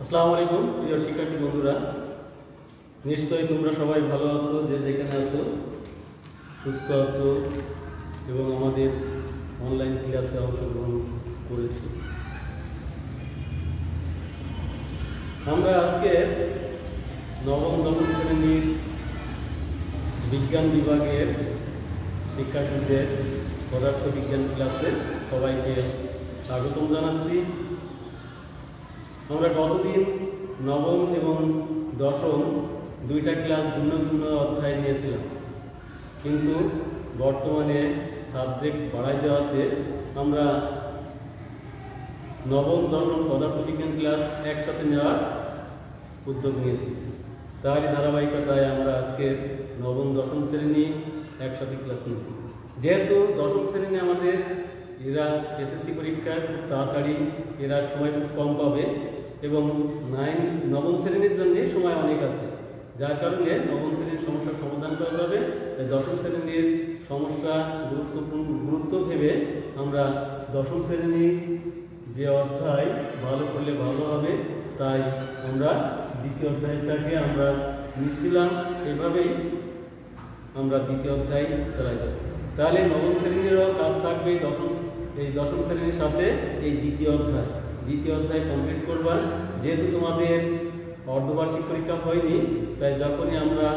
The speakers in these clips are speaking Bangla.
আসসালামু আলাইকুম প্রিয় শিক্ষার্থী বন্ধুরা, নিশ্চয়ই তোমরা সবাই ভালো আছো, যে যেখানে আছো সুস্থ আছো এবং আমাদের অনলাইন ক্লাসে অংশগ্রহণ করেছো। আমরা আজকে নবম দশম শ্রেণীর বিজ্ঞান বিভাগের শিক্ষার্থীদের পদার্থবিজ্ঞান ক্লাসে সবাইকে স্বাগতম জানাচ্ছি। আমরা গতদিন নবম এবং দশম দুইটা ক্লাস ভিন্ন ভিন্ন অধ্যায় নিয়েছিলাম, কিন্তু বর্তমানে সাবজেক্ট বাড়াই দেওয়াতে আমরা নবম দশম পদার্থবিজ্ঞান ক্লাস একসাথে নেওয়ার উদ্যোগ নিয়েছি। তারই ধারাবাহিকতায় আমরা আজকে নবম দশম শ্রেণী একসাথে ক্লাস নেব। যেহেতু দশম শ্রেণী আমাদের এরা এসএসসি পরীক্ষা খুব তাড়াতাড়ি, এরা সময় খুব কম পাবে এবং নবম শ্রেণীর জন্য সময় অনেক আছে, যার কারণে নবম শ্রেণীর সমস্যার সমাধান করা যাবে। দশম শ্রেণীর সমস্যা গুরুত্ব ভেবে আমরা দশম শ্রেণীর যে অধ্যায় ভালো করলে ভালো হবে, তাই আমরা দ্বিতীয় অধ্যায়টাকে আমরা নিচ্ছিলাম, সেভাবেই আমরা দ্বিতীয় অধ্যায় চালাই যাব। তাহলে নবম শ্রেণীরও কাজ থাকবে এই দশম শ্রেণীর সাথে এই দ্বিতীয় অধ্যায় কমপ্লিট করবার। যেহেতু তোমাদের অর্ধবার্ষিক পরীক্ষা হয়নি, তাই যখনই আমরা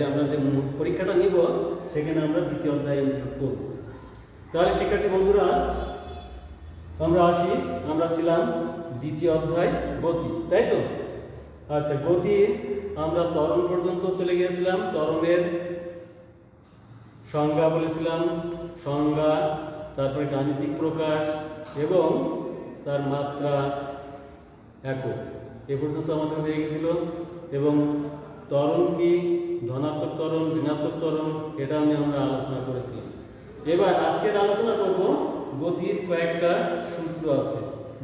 আমরা যে পরীক্ষাটা নিব সেখানে আমরা দ্বিতীয় অধ্যায় ইনক্লুড করব। তাহলে শিক্ষার্থী বন্ধুরা, আমরা আসি, আমরা ছিলাম দ্বিতীয় অধ্যায় গতি, তাই তো? আচ্ছা, গতি আমরা ত্বরণ পর্যন্ত চলে গিয়েছিলাম। ত্বরণের সংজ্ঞা বলেছিলাম, তারপরে গাণিতিক প্রকাশ এবং তার মাত্রা একক, এ পর্যন্ত আমাদের হয়ে গেছিল। এবং ত্বরণ কি, ধনাত্মক ত্বরণ, ঋণাত্মক ত্বরণ, এটা নিয়ে আমরা আলোচনা করেছিলাম। এবার আজকের আলোচনা করব গতির কয়েকটা সূত্র আছে,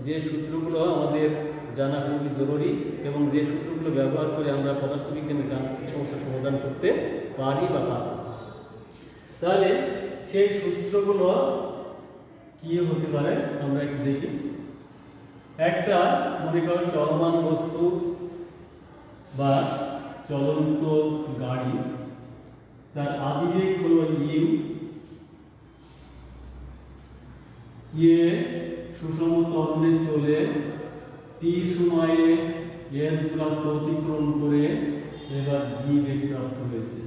যে সূত্রগুলো আমাদের জানা খুবই জরুরি এবং যে সূত্রগুলো ব্যবহার করে আমরা পদার্থবিজ্ঞানের গাণিতিক সমস্যার সমাধান করতে পারি বা পারব। তাহলে সেই সূত্রগুলো কি হতে পারে আমরা একটু দেখি। একটা, মনে করো চলমান বস্তু বা চলন্ত গাড়ি, তার আদিবেগ হলো ইউ, সুষম ত্বরণে চলে টি সময়ে এস দূরত্ব অতিক্রম করে এবার বি বেগ প্রাপ্ত হয়েছে।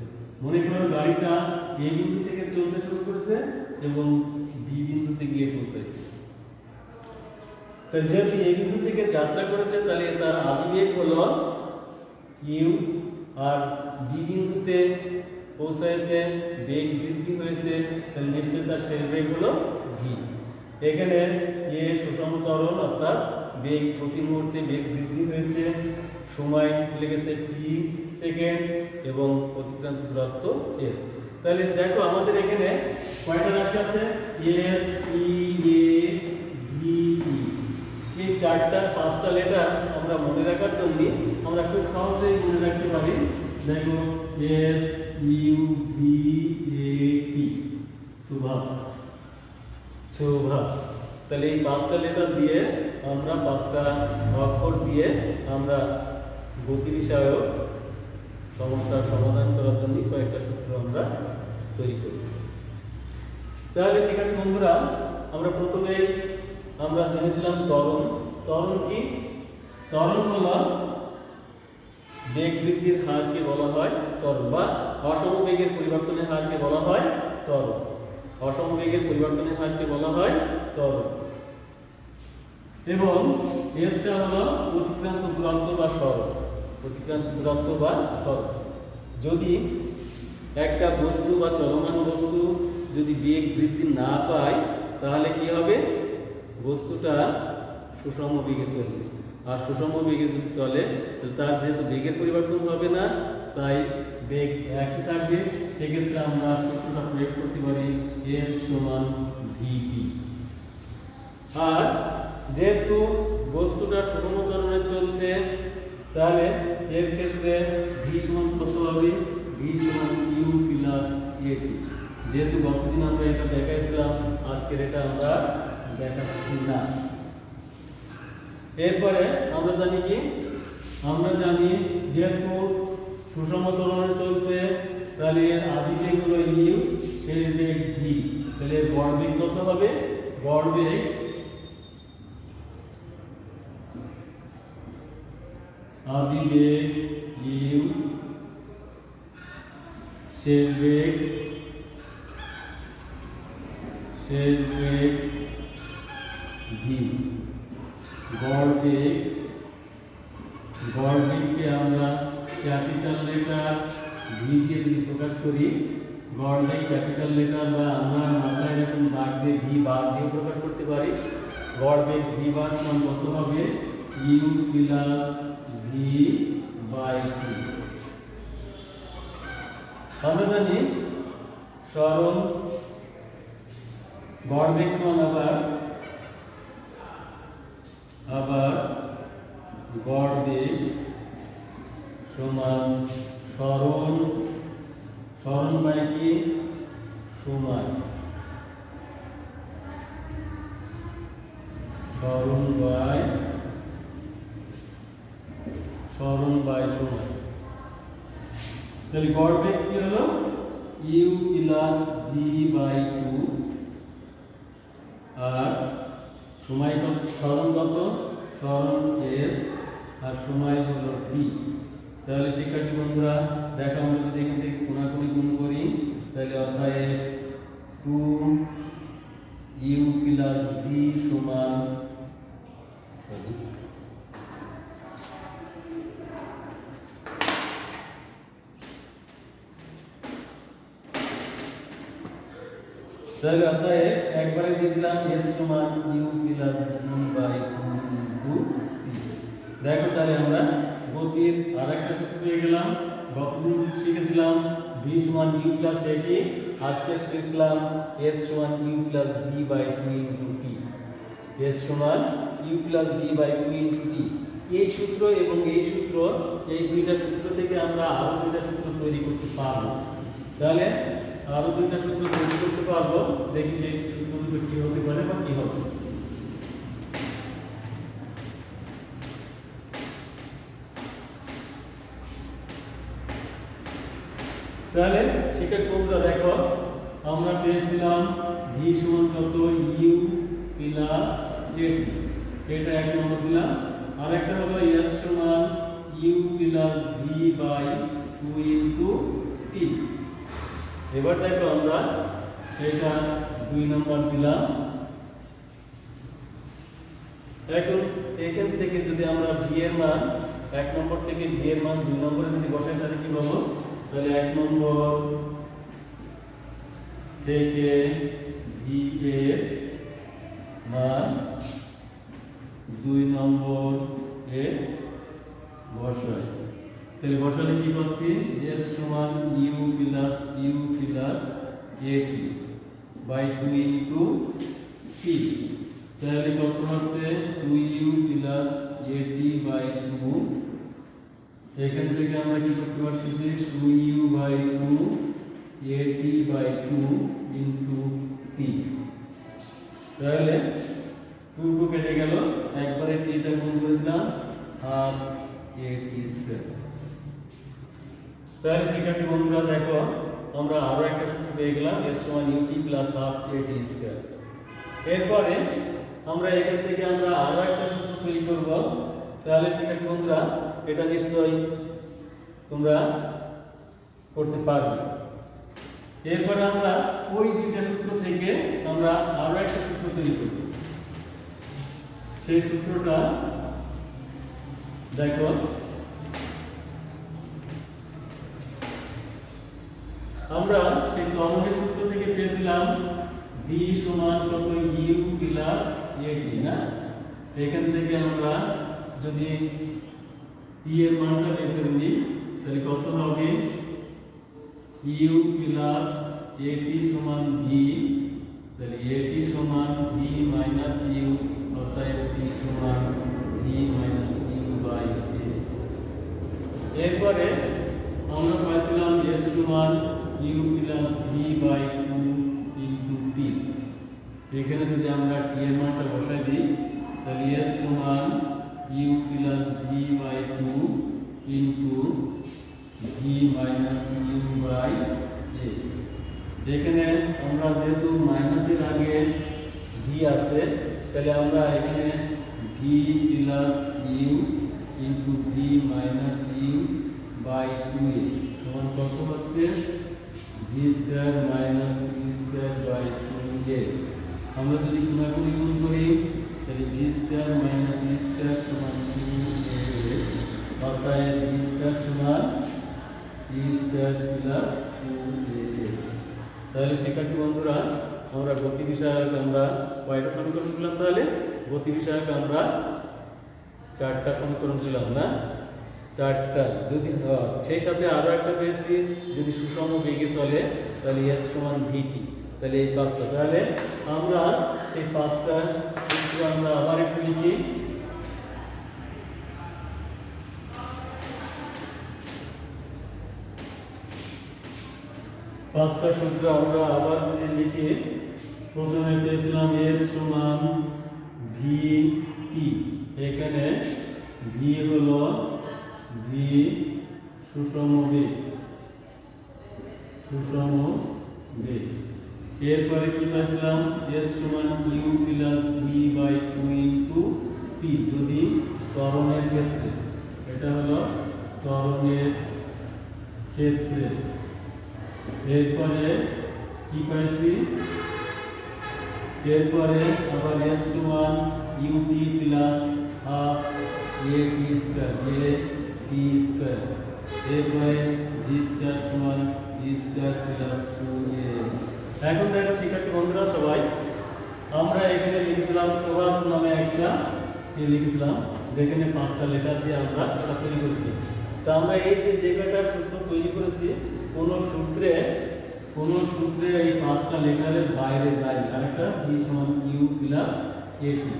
মনে করো গাড়িটা এ বিন্দু থেকে চলতে শুরু করেছে এবং বি বিন্দুতে গিয়ে পৌঁছেছে। তাহলে যেহেতু এ বিন্দু থেকে যাত্রা করেছে, তাহলে তার আদিবেগ হলো ইউ, আর বি বিন্দুতে পৌঁছেছে, বেগ বৃদ্ধি হয়েছে, তাহলে নিশ্চয়ই তার শেষ বেগ হলো ভি। এখানে এ সুষম ত্বরণ, অর্থাৎ বেগ প্রতি মুহূর্তে বেগ বৃদ্ধি হয়েছে, সময় লেগেছে টি সেকেন্ড এবং অতিক্রান্ত দূরত্ব এস। তাহলে দেখো আমাদের এখানে কয়টা রাশি আছে? এস, ই, এ, ভি, ই। এই পাঁচটা লেটার আমরা মনে রাখার জন্য আমরা খুব সহজেই মনে রাখতে পারি। দেখো এস, ইউ, ভি, এ, টি, শুভা। তাহলে এই পাঁচটা লেটার দিয়ে আমরা, পাঁচটা অক্ষর দিয়ে আমরা গতি বিষয়ক সমস্যার সমাধান করার জন্য কয়েকটা সূত্র আমরা তৈরি করি। তাহলে শিক্ষার্থী বন্ধুরা, আমরা প্রথমে আমরা জেনেছিলাম ত্বরণ। ত্বরণ কি? ত্বরণ হলো বেগ বৃদ্ধির হারকে বলা হয় ত্বরণ, বা অসমবেগের পরিবর্তনের হারকে বলা হয় ত্বরণ। অসমবেগের পরিবর্তনের হারকে বলা হয় ত্বরণ। এবং এসটা হলো অতিক্রান্ত দূরত্ব বা সরণ। অতিক্রান্ত দূরত্ব বা সরণ। যদি একটা বস্তু বা চলমান বস্তু যদি বেগ বৃদ্ধি না পায়, তাহলে কি হবে? বস্তুটা সুষম বেগে চলবে। আর সুষম বেগে যদি চলে, তাহলে তার যেহেতু বেগের পরিবর্তন হবে না, তাই বেগ একই থাকবে। সেক্ষেত্রে আমরা সূত্রটা প্রয়োগ করতে পারি, এস সমান ভিটি। আর যেহেতু বস্তুটা সুষম ত্বরণে চলছে, তাহলে এর ক্ষেত্রে ভি সমান কত হবে? ভি সমান ইউ প্লাস এটি। যেহেতু গতদিন আমরা এটা দেখাইছিলাম, আজকের এটা আমরা দেখাচ্ছি না। এরপরে আমরা জানি কি, আমরা জানি যেহেতু সুষম ত্বরণে চলছে তাহলে এর আদি বেগ হলো ইউ, শেষ বেগ ভি, তাহলে গড় বেগ কত হবে? গড় বেগ আদি বেগ ইউ, শেষ বেগ ভি। গড় বেগকে আমরা ক্যাপিটাল লেটার ভি দিয়ে যদি প্রকাশ করি, গড় বেগ ক্যাপিটাল লেটার বা আমরা মাথায় এরকম দাগ দিয়ে ভি বার দিয়ে প্রকাশ করতে পারি। গড় বেগ ভি বার সমান কত হবে? U plus v by two. আমরা জানি সরণ গড় বেগ সমান আবার গড় বেগ সমান সরণ বাই কি? সময়। সরণ বাই সময়। তাহলে গড় বেগ কি হলো? U plus v by two, আর সময় কত? সরণ কত? সরণ এস, আর সময় হলো ভি। তাহলে শিক্ষার্থী বন্ধুরা দেখো, আমরা যদি এখান থেকে কোণাকুণি গুণ করি তাহলে অর্থাৎ 2 ইউ প্লাস ভি সমান তাহলে অর্থাৎ একবারে দিয়ে দিলাম এস সমান u plus v by 2 p. দেখো তাহলে আমরা গতির আরেকটা সূত্র পেয়ে গেলাম। গতদিন শিখেছিলাম ভি সমান ইউ প্লাস এটি, আজকে শিখলাম এস সমান u plus v by 2 into t. S সমান u plus v by 2 into t. এই সূত্র এবং এই সূত্র, এই দুইটা সূত্র থেকে আমরা আরো দুইটা সূত্র তৈরি করতে পারবো। তাহলে আরো দুইটা সূত্র তৈরি করতে পারবো, দেখি সেই সূত্র দুটো কি হতে পারে বা কি হবে। তাহলে শিক্ষার্থী বন্ধুরা দেখো, আমরা পেয়েছিলাম ভি সমান কত? ইউ প্লাস এটি, এটা এক নম্বর দিলাম। আর একটা হলো এস সমান u plus v by 2 into t. এবার দেখো আমরা এটা 2 নম্বর দিলাম। এখন এখান থেকে যদি আমরা ভি এর মান 1 নম্বর থেকে ভি এর মান 2 নম্বরে যদি বসাই তাহলে কি পাবো? তাহলে 1 নম্বর থেকে ভি এর মান 2 নম্বর এ বসাই। তাহলে বসালে কি পাচ্ছি? এস সমান ইউ প্লাস এটি বাই 2 ইনটু টি। তাহলে কত হচ্ছে? 2u প্লাস এটি বাই 2। এখান থেকে আমরা কি করতে পারতেছি? 2u বাই 2 এটি বাই 2 ইনটু টি। তাহলে 2 কেটে গেল, একবারে টিটা গুণ করে দিলাম আর এটি স্কয়ার। তাহলে শিক্ষার্থী বন্ধুরা দেখো, আমরা আরো একটা সূত্র পেয়ে গেলাম, এস সমান ইউটি প্লাস হাফ এটি স্কয়ার। এরপরে আমরা এখান থেকে আমরা আরো একটা সূত্র তৈরি করব। তাহলে শিক্ষার্থী বন্ধুরা এটা নিশ্চয়ই তোমরা করতে পারবে। এরপরে আমরা ওই দুইটা সূত্র থেকে আমরা আরো একটা সূত্র তৈরি করব। সেই সূত্রটা দেখো, আমরা সেই ত্বরণের সূত্র থেকে পেয়েছিলাম ভি সমান কত? ইউ প্লাস এটি না। এখান থেকে আমরা যদি টি এর মানটা বের করে নিই তাহলে কত হবে? ইউ প্লাস এটি সমান ভি, তাহলে এটি সমান ভি মাইনাস ইউ, অর্থাৎ টি সমান v minus u by a. এরপরে আমরা পাইছিলাম এস সমান u plus v by 2 into t. এখানে যদি আমরা টি এর মানটা বসাই দিই তাহলে এস সমান u plus v by two into v minus u by a. এখানে আমরা যেহেতু মাইনাসের আগে ভি আছে, তাহলে আমরা এখানে v plus u into v minus u by two a সমান কত হচ্ছে v square minus u square by two a. আমরা যদি গুণাগুণি গুণ করি তাহলে v square minus u square সমান টু এ, অর্থাৎ ভি স্কয়ার সমান u square plus two a. তাহলে শিক্ষার্থী বন্ধুরা, আমরা গতি বিষয়ক আমরা কয়টা সমীকরণ পেলাম? তাহলে গতি বিষয়ক আমরা 4টা সমীকরণ পেলাম না? 4টা। যদি সেই সাথে আরো একটা পেয়েছি, যদি সুষম বেগে চলে তাহলে এস সমান ভিটি, তাহলে এই 5টা। তাহলে আমরা সেই 5টা সূত্র আমরা আবার একটু লিখি। পাঁচটা সূত্র আমরা আবার যদি লিখি, প্রথমে পেয়েছিলাম এস সমান ভি টি, এখানে ভি হলো ভি সুষম বেগ, সুষম বেগ। এরপরে কি পাইছিলাম? এস সমান u plus v by two into p, যদি ত্বরণের ক্ষেত্রে, এটা হলো ত্বরণের ক্ষেত্রে। এরপরে কি পাইছি? এরপরে আবার এস সমান u t plus half a t square, a t square. এরপরে ভি স্কয়ার সমান v square plus two s. এখন দেখো শিক্ষার্থী বন্ধুরা সবাই, আমরা এখানে লিখেছিলাম সোহাগ নামে একটা লিখেছিলাম, যেখানে 5টা লেটার দিয়ে আমরা তৈরি করেছি। তো আমরা এই যে কয়টা সূত্র তৈরি করেছি, কোন সূত্রে এই 5টা লেটারের বাইরে যায়। আরেকটা ভি সমান ইউ প্লাস এ টি,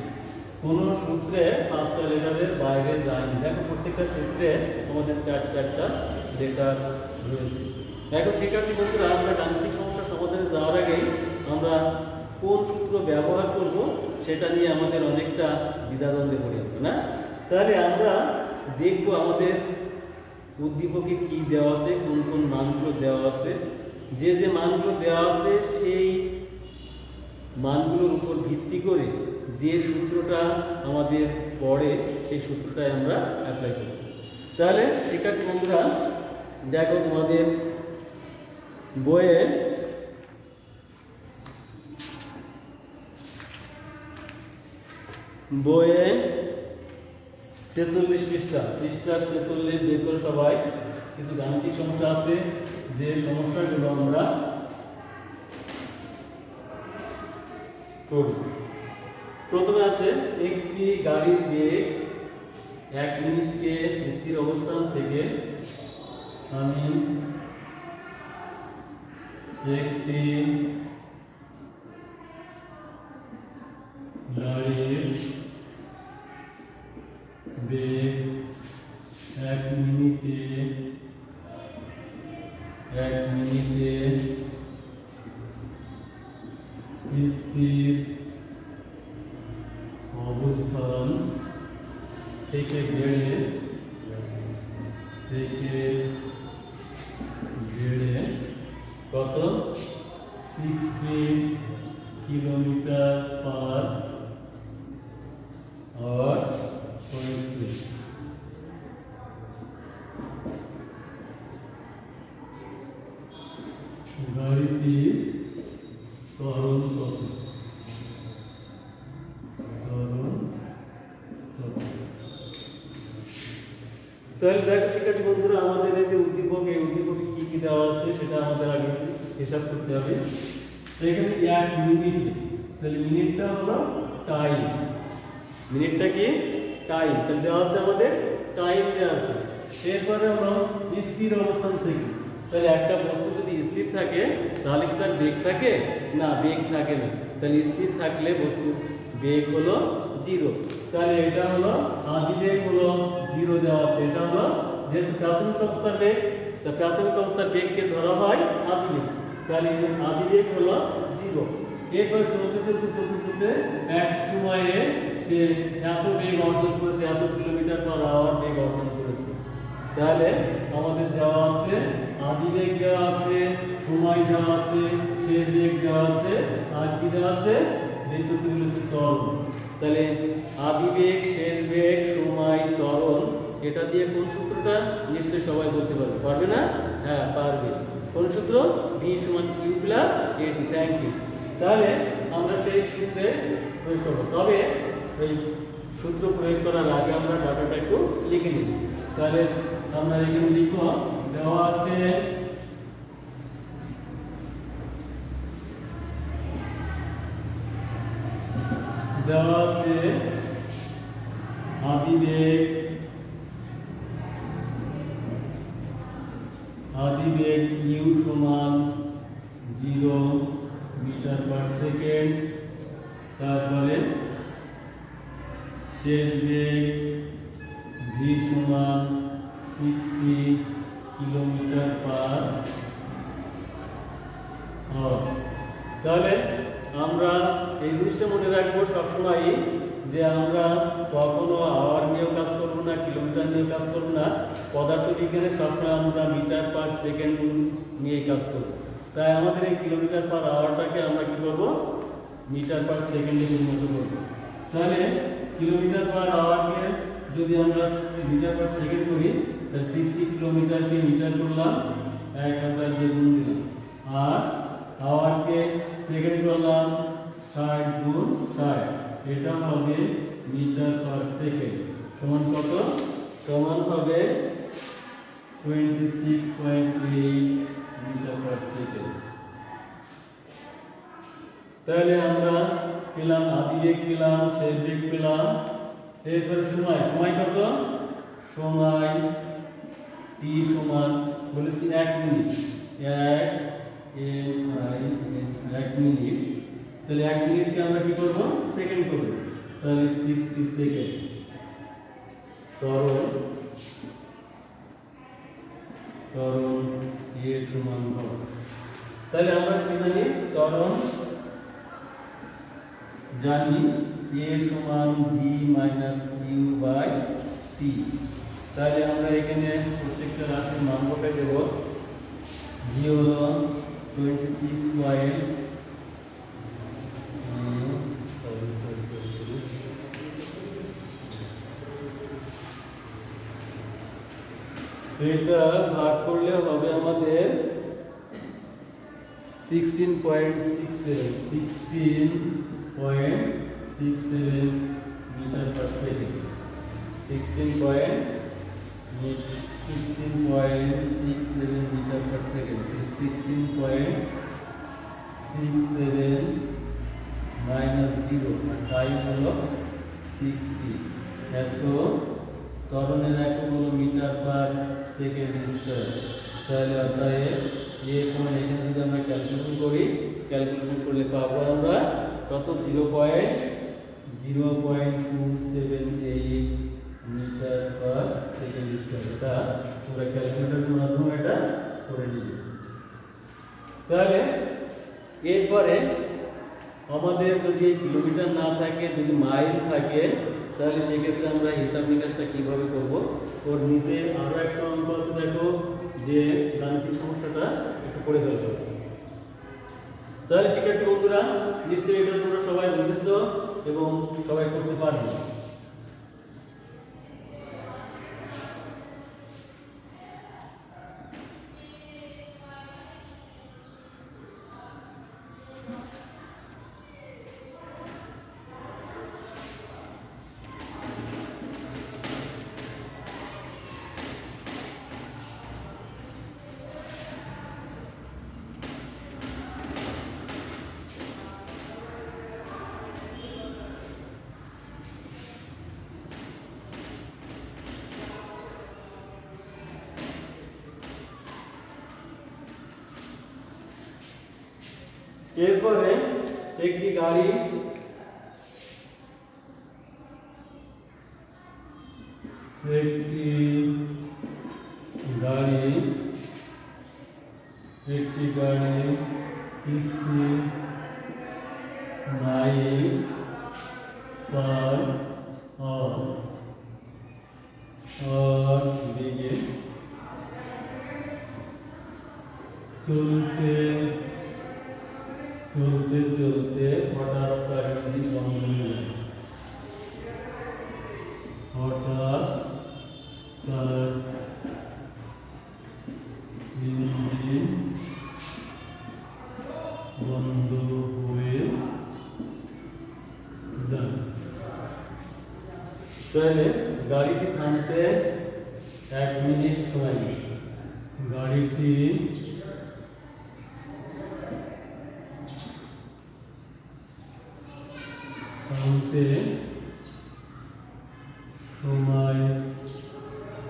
কোন সূত্রে 5টা লেটারের বাইরে যায়। দেখো প্রত্যেকটা সূত্রে আমাদের 4টা লেটার রয়েছে। এখন শিক্ষার্থী বন্ধুরা, আমরা গাণিতিক সমস্যা সমাধানে যাওয়ার আগে আমরা কোন সূত্র ব্যবহার করব সেটা নিয়ে আমাদের অনেকটা দ্বিধাদ্বন্দ্বে পড়ে যাবে না? তাহলে আমরা দেখব আমাদের উদ্দীপকে কি দেওয়া আছে, কোন কোন মানগুলো দেওয়া আছে। যে মানগুলো দেওয়া আছে সেই মানগুলোর উপর ভিত্তি করে যে সূত্রটা আমাদের পড়ে সেই সূত্রটাই আমরা অ্যাপ্লাই করব। তাহলে শিক্ষার্থী বন্ধুরা দেখো, তোমাদের বইয়ে বইয়ে 46 পৃষ্ঠা 46 বের করে সবাই কিছু গাণিতিক সমস্যা আছে, যে সমস্যাগুলো আমরা করব। প্রথমে আছে একটি গাড়ির বেগ 1 মিনিটে স্থির অবস্থান থেকে আমি একটি গাড়ির বেগ 1 মিনিটে স্থির অবস্থান থেকে বেড়ে কত 60 কিলোমিটার পার আওয়ার হয়েছে। গাড়িটির ত্বরণ কত? তাহলে দেখো শিক্ষার্থী বন্ধুরা, আমাদের এই যে উদ্দীপকে কি কি দেওয়া আছে সেটা আমাদের আগে হিসাব করতে হবে। তো এখানে 1 মিনিট, তাহলে মিনিটটা হলো টাইম, মিনিটটা কি টাইম, তাহলে দেওয়া আছে আমাদের টাইম দেওয়া আছে। এরপরে হলো স্থির অবস্থান থেকে, তাহলে একটা বস্তু যদি স্থির থাকে তাহলে কি তার বেগ থাকে? না, বেগ থাকে না। তাহলে স্থির থাকলে বস্তু বেগ হলো 0। তাহলে এটা হলো আদি বেগ হলো 0 দেওয়া আছে। এটা হলো যেহেতু প্রাথমিক অবস্থার বেগ, তা প্রাথমিক অবস্থার বেগকে ধরা হয় আদি বেগ, তাহলে আদি বেগ হলো 0। এরপর চলতে এক সময়ে সে এত বেগ অর্জন করেছে, কত কিলোমিটার পার আওয়ার বেগ অর্জন করেছে। তাহলে আমাদের দেওয়া আছে আদি বেগ দেওয়া আছে, সময় দেওয়া আছে, শেষ বেগ দেওয়া আছে, আর কি দেওয়া আছে বের করতে বলেছে ত্বরণ। তাহলে আদি বেগ, শেষ বেগ, সময়, ত্বরণ, এটা দিয়ে কোন সূত্রটা নিশ্চয়ই সবাই বলতে পারবে, পারবে না? হ্যাঁ পারবে। কোন সূত্র? v সমান q plus at। Thank you. তাহলে আমরা সেই সূত্রে প্রয়োগ করব। তবে এই সূত্র প্রয়োগ করার আগে আমরা ডাটাটা একটু লিখে নিই। তাহলে আমরা এখানে লিখব, দেওয়া আছে আদি বেগ u সমান 0 মিটার পার সেকেন্ড, তারপরে শেষ বেগ v সমান 60 কিলোমিটার পার আওয়ার। তাহলে আমরা এই জিনিসটা মনে রাখবো সবসময় যে আমরা কখনো আওয়ার নিয়েও কাজ করবো না, কিলোমিটার নিয়েও কাজ করবো না। পদার্থবিজ্ঞানে সবসময় আমরা মিটার পার সেকেন্ড নিয়ে কাজ করবো। তাই আমাদের এই কিলোমিটার পার আওয়ারটাকে আমরা কি করবো, মিটার পার সেকেন্ডে পরিণত করবো। তাহলে কিলোমিটার পার আওয়ারকে যদি আমরা মিটার পার সেকেন্ড করি, তাহলে 60 কিলোমিটারকে মিটার করলাম, 1000 দিয়ে গুণ দিলাম, আর আওয়ারকে সেকেন্ড করলাম 60 গুণ 60, এটা হবে মিটার পার সেকেন্ড। সমান কত? সমান হবে 26.8 মিটার পার সেকেন্ড। তাহলে আমরা পেলাম আদি বেগ, পেলাম শেষ বেগ, পেলাম। এরপরে সময় কত? সময় t সমান বলেছি 1 মিনিট, 1 মিনিট। তাহলে 1 মিনিটকে আমরা কি করব, সেকেন্ড করব। তাহলে 60 সেকেন্ড। ত্বরণ a সমান হবে, তাহলে আমরা কি জানি, ত্বরণ জানি a সমান v minus u by t। তাহলে আমরা এখানে প্রত্যেকটা রাশির মান বসাই দেব। v হলো 26. এটা ভাগ করলে হবে আমাদের 16.67 metre per second. 16.67 metre per second. 16.67 minus 0, আর টাইম হলো 60। এত ত্বরণের একক হলো মিটার পার সেকেন্ড স্কয়ার। তাহলে অতএব এ সমান, এখানে যদি আমরা ক্যালকুলেশন করি, ক্যালকুলেশন করলে পাবো আমরা কত, 0.278 মিটার পার সেকেন্ড স্কয়ার। এটা তোমরা ক্যালকুলেটরের মাধ্যমে এটা করে নিবে। তাহলে এরপরে আমাদের যদি কিলোমিটার না থাকে, যদি মাইল থাকে, তাহলে সেক্ষেত্রে আমরা হিসাব নিকাশটা কিভাবে করব। ওর নিচে আরো একটা অঙ্ক আছে, দেখো, যে গাণিতিক সমস্যাটা একটু করে ফেলবো। তাহলে শিক্ষার্থী বন্ধুরা, নিশ্চয়ই এটা তোমরা সবাই বুঝেছো এবং সবাই করতে পারবে। এরপরে একটি গাড়ি একটি গাড়ি 60 মাইল পার আওয়ার হঠাৎ তার ইঞ্জিন বন্ধ হয়ে যায়। তাহলে গাড়িটি থামতে 1 মিনিট সময় লাগে। গাড়িটি থামতে সময়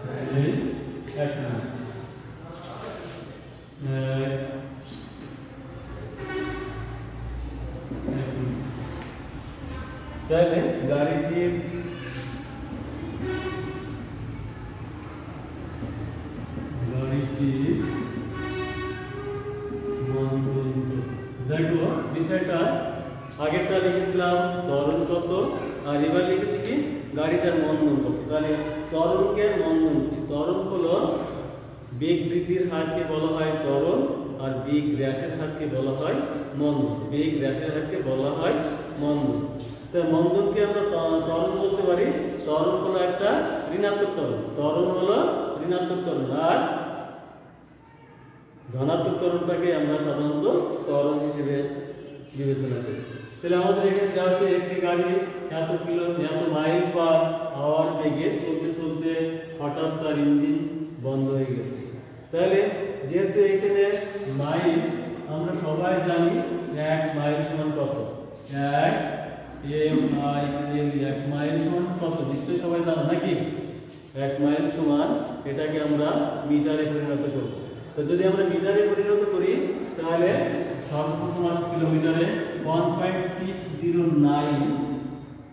লাগে 1 মিনিট। তাহলে গাড়িটির দেখো বিষয়টা আগেরটা লিখেছিলাম ত্বরণ কত, আর এবার লিখেছি কি গাড়িটার মন্দন কত। তাহলে ত্বরণকে মন্দন কি? ত্বরণ হলো বেগ বৃদ্ধির হারকে বলা হয় ত্বরণ, আর বেগ হ্রাসের হারকে বলা হয় মন্দন। বেগ হ্রাসের হারকে বলা হয় মন্দন। তো মন্দনকে আমরা ত্বরণ বলতে পারি। ত্বরণ হলো একটা ঋণাত্মক ত্বরণ। ত্বরণ হলো ঋণাত্মক ত্বরণ, আর ধনাত্মক ত্বরণটাকে আমরা সাধারণত ত্বরণ হিসেবে বিবেচনা করি। তাহলে আমাদের এখানে যা আছে, একটি গাড়ি এত মাইল পার আওয়ার বেগে চলতে চলতে হঠাৎ তার ইঞ্জিন বন্ধ হয়ে গেছে। তাহলে যেহেতু এখানে মাইল আমরা সবাই জানি 1 মাইল সমান কত? 1 MIL 1 মাইল সমান কত? নিশ্চয়ই সবাই জানো নাকি? 1 মাইল সমান, এটাকে আমরা মিটারে পরিণত করব। তো যদি আমরা মিটারে পরিণত করি তাহলে সর্বপ্রথম আসে কিলোমিটারে 1.609,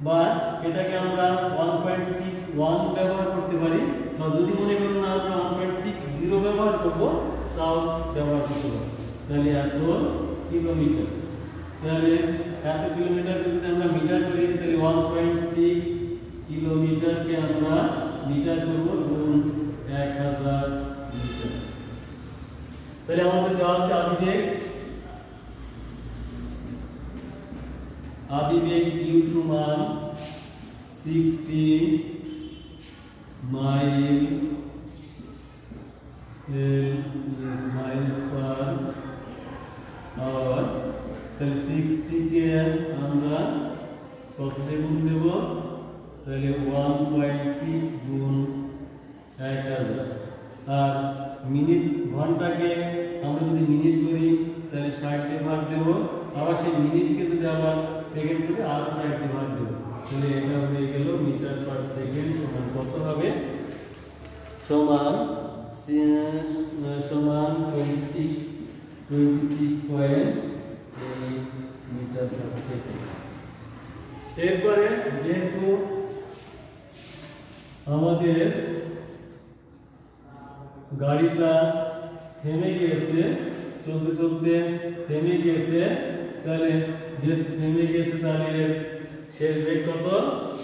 বা এটাকে আমরা 1.61 ব্যবহার করতে পারি। বা যদি মনে করুন না আমরা 1.60 ব্যবহার করবো, তাও ব্যবহার করতে পারি। তাহলে এত কিলোমিটার। তাহলে এত কিলোমিটারকে যদি আমরা মিটার করি তাহলে 1.6 কিলোমিটারকে আমরা মিটার করব গুণ 1000 মিটার। তাহলে আমাদের দেওয়া হচ্ছে আদিবেগ u সমান 60 মাইলস পার আওয়ার। তাহলে 60 কে আমরা কত দিয়ে গুণ দেব? তাহলে 1.6 গুণ 1000। আর মিনিট ঘন্টাকে আমরা যদি মিনিট করি তাহলে 60 দিয়ে ভাগ দেব। আবার সেই মিনিটকে যদি আবার সেকেন্ড করে আরো 60 দিয়ে ভাগ দেব। তাহলে এটা হয়ে গেল মিটার পার সেকেন্ড সমান কত হবে? সমান 26.8 মিটার পার সেকেন্ড। এরপরে যেহেতু আমাদের গাড়িটা থেমে গিয়েছে, চলতে চলতে থেমে গিয়েছে, তাহলে যেহেতু থেমে গিয়েছে তাহলে শেষ বেগ কত?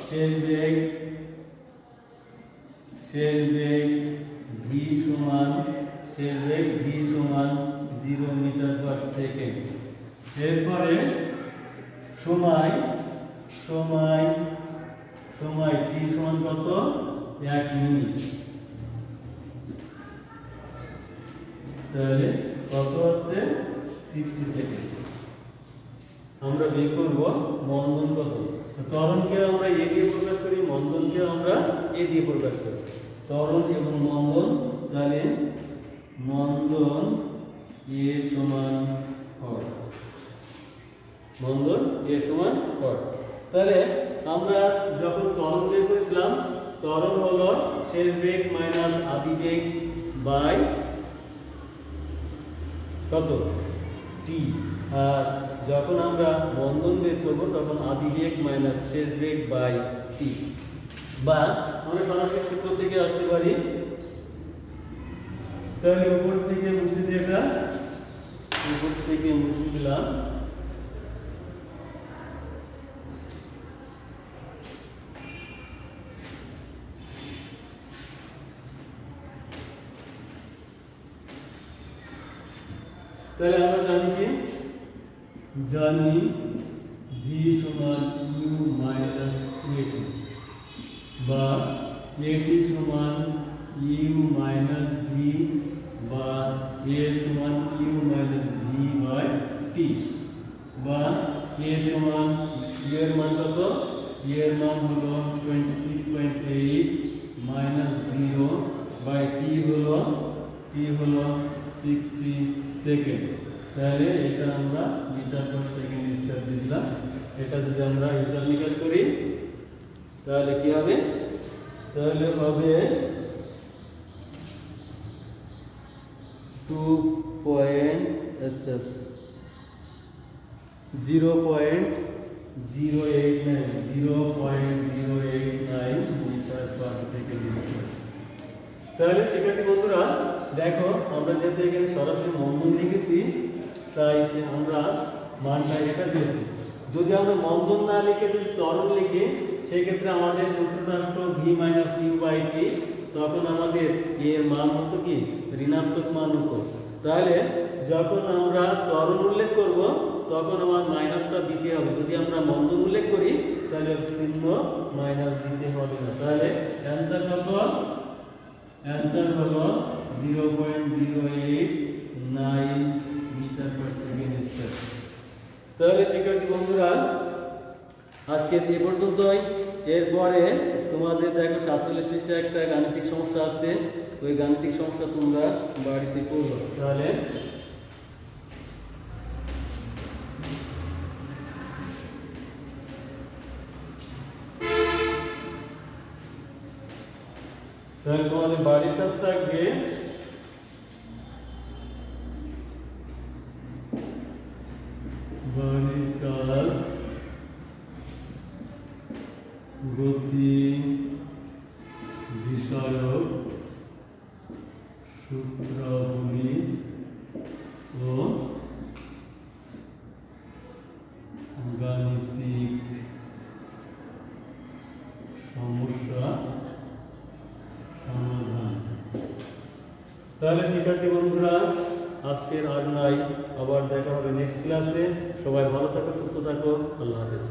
শেষ বেগ v সমান 0 মিটার পার সেকেন্ড। এরপরে সময় t সমান কত? 1 মিনিট। তাহলে কত হচ্ছে? 60 সেকেন্ড। আমরা বের করব মন্দন কত। ত্বরণকে আমরা এ দিয়ে প্রকাশ করি, মন্দনকে আমরা এ দিয়ে প্রকাশ করি। ত্বরণ এবং মন্দন, তাহলে মন্দন এ সমান হর। মন্দন এ সমান হর। তাহলে আমরা যখন ত্বরণ বের করেছিলাম, ত্বরণ হলো শেষ বেগ মাইনাস আদি বেগ বাই কত? t। আর যখন আমরা মন্দন বের করব তখন আদি বেগ মাইনাস শেষ বেগ বাই t। বা আমরা সরাসরি সূত্র থেকে আসতে পারি। তাহলে উপর থেকে মুছে দিয়ে এটা উপর থেকে মুছে দিলাম। তাহলে আমরা জানি কি? জানি v সমান u মাইনাস at। v বা এটি সমান ইউ মাইনাস ভি বা এ সমান you minus V by T বা এ সমান ইউ এর মান কত, ইউ এর মান হলো 26.8 মাইনাস 0 বাই টি হলো 60 সেকেন্ড। তাহলে এটা আমরা মিটার পার সেকেন্ড স্কয়ার দিলাম। এটা যদি আমরা হিসাব নিকাশ করি তাহলে কি হবে, তাহলে হবে 0.089 মিটার পার সেকেন্ড স্কয়ার। তাহলে শিক্ষার্থী বন্ধুরা দেখো, আমরা যেহেতু এখানে সরাসরি মন্দন লিখেছি তাই আমরা মানটা এটা পেয়েছি। যদি আমরা মন্দন না লিখে যদি ত্বরণ লিখি সেক্ষেত্রে আমাদের সূত্রটা আসতো V minus u by T, তখন আমাদের এর মান হতো কি ঋণাত্মক মান হতো। তাহলে যখন আমরা ত্বরণ উল্লেখ করব তখন আমার মাইনাসটা দিতে হবে, যদি আমরা মন্দন উল্লেখ করি তাহলে চিহ্ন মাইনাস দিতে হবে না। তাহলে অ্যান্সার কত, অ্যান্সার হলো 0.089 মিটার পার সেকেন্ড স্কয়ার। তাহলে শিক্ষার্থী বন্ধুরা আজকে এই পর্যন্তই। এরপরে তোমাদের দেখো 47 পৃষ্ঠায় একটা গাণিতিক সমস্যা আছে, ওই গাণিতিক সমস্যা তোমরা বাড়িতে করবে। তাহলে তোমাদের বাড়ির কাজ থাকবে বাড়ির কাজ গতি বিষয়ক সূত্রাবলী ও গাণিতিক সমস্যা সমাধান। তাহলে শিক্ষার্থী বন্ধুরা আজকের আর নাই, আবার দেখা হবে নেক্সট ক্লাসে। সবাই ভালো থাকো, সুস্থ থাকো, আল্লাহ হাফেজ।